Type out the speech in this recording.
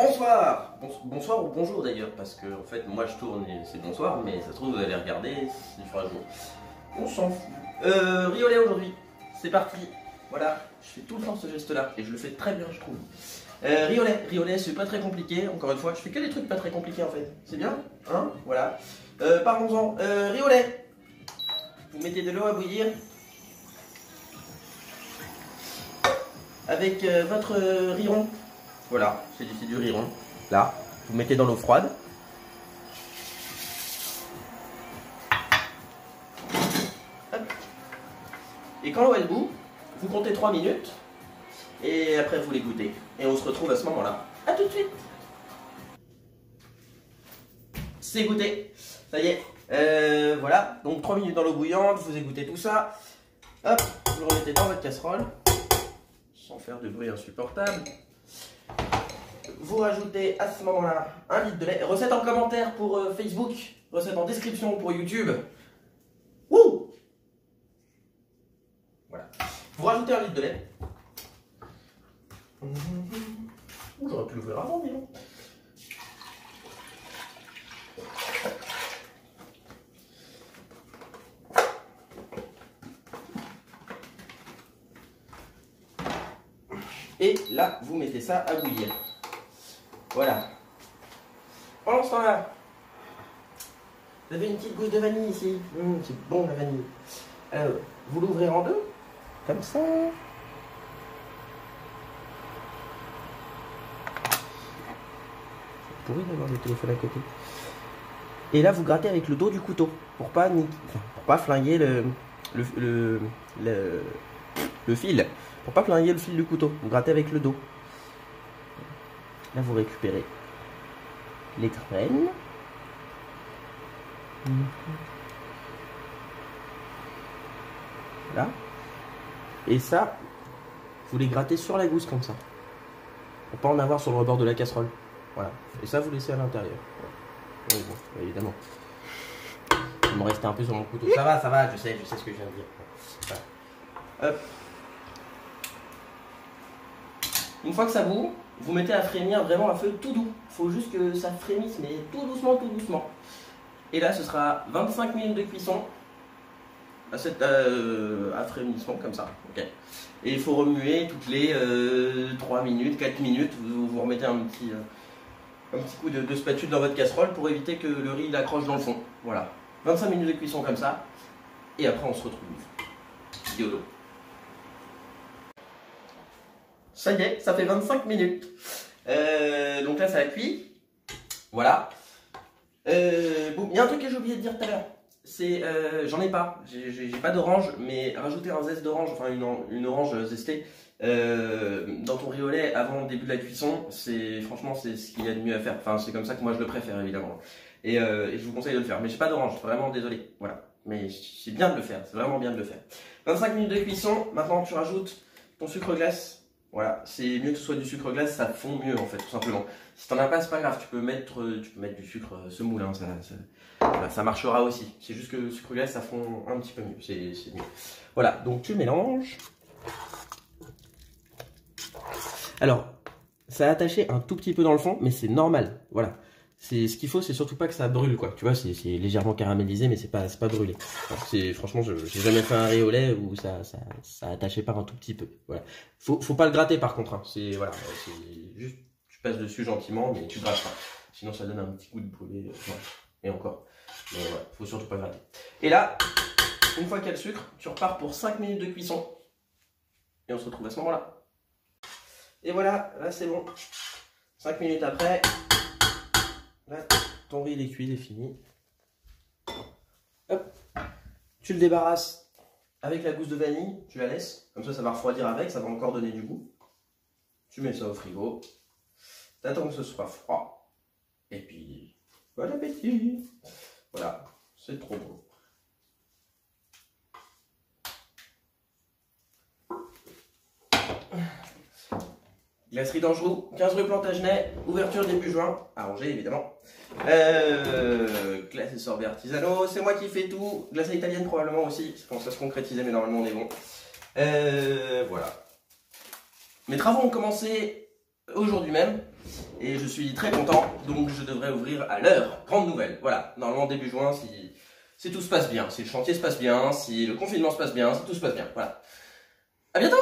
Bonsoir, bonsoir ou bonjour d'ailleurs, parce que en fait moi je tourne et c'est bonsoir, mais ça se trouve vous allez regarder, il fera jour. On s'en fout. Riolet aujourd'hui, c'est parti. Voilà, je fais tout le temps ce geste là et je le fais très bien je trouve. Riolet c'est pas très compliqué, encore une fois, je fais que des trucs pas très compliqués en fait. C'est bien, hein? Voilà. Parlons-en. Riolet, vous mettez de l'eau à bouillir avec votre riron. Voilà, c'est du riron. Là, vous mettez dans l'eau froide. Hop. Et quand l'eau elle bout, vous comptez 3 minutes. Et après vous les goûtez. Et on se retrouve à ce moment-là. A tout de suite. C'est goûté. Ça y est. Voilà, donc 3 minutes dans l'eau bouillante, vous égouttez tout ça. Hop, vous le remettez dans votre casserole. Sans faire de bruit insupportable. Vous rajoutez à ce moment-là 1 litre de lait. Recette en commentaire pour Facebook, recette en description pour YouTube. Wouh! Voilà. Vous rajoutez 1 litre de lait. J'aurais pu l'ouvrir avant, mais non. Et là, vous mettez ça à bouillir. Voilà. Pendant ce temps-là, vous avez une petite gousse de vanille ici. C'est bon la vanille. Alors, vous l'ouvrez en deux, comme ça. C'est pourri d'avoir le téléphone à côté. Et là, vous grattez avec le dos du couteau pour pas flinguer le fil. Pour pas flinguer le fil du couteau. Vous grattez avec le dos. Là, vous récupérez les graines. Là. Et ça, vous les grattez sur la gousse comme ça. Pour pas en avoir sur le rebord de la casserole. Voilà. Et ça, vous laissez à l'intérieur. Oui, bon, évidemment. Il m'en restait un peu sur mon couteau. Ça va, je sais ce que je viens de dire. Voilà. Hop. Une fois que ça bout, vous mettez à frémir vraiment à feu tout doux. Il faut juste que ça frémisse, mais tout doucement, tout doucement. Et là, ce sera 25 minutes de cuisson à frémissement, comme ça. Okay. Et il faut remuer toutes les 3 minutes, 4 minutes. Vous remettez un petit coup de spatule dans votre casserole pour éviter que le riz l'accroche dans le fond. Voilà. 25 minutes de cuisson comme ça. Et après, on se retrouve. YOLO. Ça y est, ça fait 25 minutes. Donc là, ça a cuit. Voilà. Bon, il y a un truc que j'ai oublié de dire tout à l'heure. C'est, j'en ai pas. J'ai pas d'orange, mais rajouter un zeste d'orange, enfin une orange zestée, dans ton riolet avant le début de la cuisson, franchement, c'est ce qu'il y a de mieux à faire. Enfin, c'est comme ça que moi je le préfère, évidemment. Et je vous conseille de le faire. Mais j'ai pas d'orange, vraiment désolé. Voilà. Mais c'est bien de le faire, c'est vraiment bien de le faire. 25 minutes de cuisson. Maintenant, tu rajoutes ton sucre glace. Voilà, c'est mieux que ce soit du sucre glace, ça fond mieux en fait, tout simplement. Si t'en as pas, c'est pas grave, tu peux mettre du sucre semoule, hein, ça marchera aussi. C'est juste que le sucre glace, ça fond un petit peu mieux, c'est mieux. Voilà, donc tu mélanges. Alors, ça a attaché un tout petit peu dans le fond, mais c'est normal, voilà. Ce qu'il faut, c'est surtout pas que ça brûle, quoi. Tu vois, c'est légèrement caramélisé, mais c'est pas brûlé. Franchement, j'ai jamais fait un riolet où ça attachait pas un tout petit peu. Voilà. Faut pas le gratter par contre. Hein. Voilà, c'est juste, tu passes dessus gentiment, mais tu grattes pas. Sinon, ça donne un petit goût de brûlé. Ouais. Et encore. Mais voilà, faut surtout pas gratter. Et là, une fois qu'il y a le sucre, tu repars pour 5 minutes de cuisson. Et on se retrouve à ce moment-là. Et voilà, là c'est bon. 5 minutes après. Là, ton riz il est cuit, il est fini. Hop. Tu le débarrasses avec la gousse de vanille, tu la laisses. Comme ça, ça va refroidir avec, ça va encore donner du goût. Tu mets ça au frigo. T'attends que ce soit froid. Et puis, bon appétit. Voilà, c'est trop beau. Glacerie d'Anjou, 15 rue Plantagenet, ouverture début juin, à Angers évidemment. Glace et sorbets artisanaux, c'est moi qui fais tout. Glace italienne probablement aussi, ça commence à se concrétiser mais normalement on est bon. Voilà. Mes travaux ont commencé aujourd'hui même. et je suis très content, donc je devrais ouvrir à l'heure. Grande nouvelle, voilà, normalement début juin si tout se passe bien, si le chantier se passe bien, si le confinement se passe bien, si tout se passe bien, voilà. À bientôt!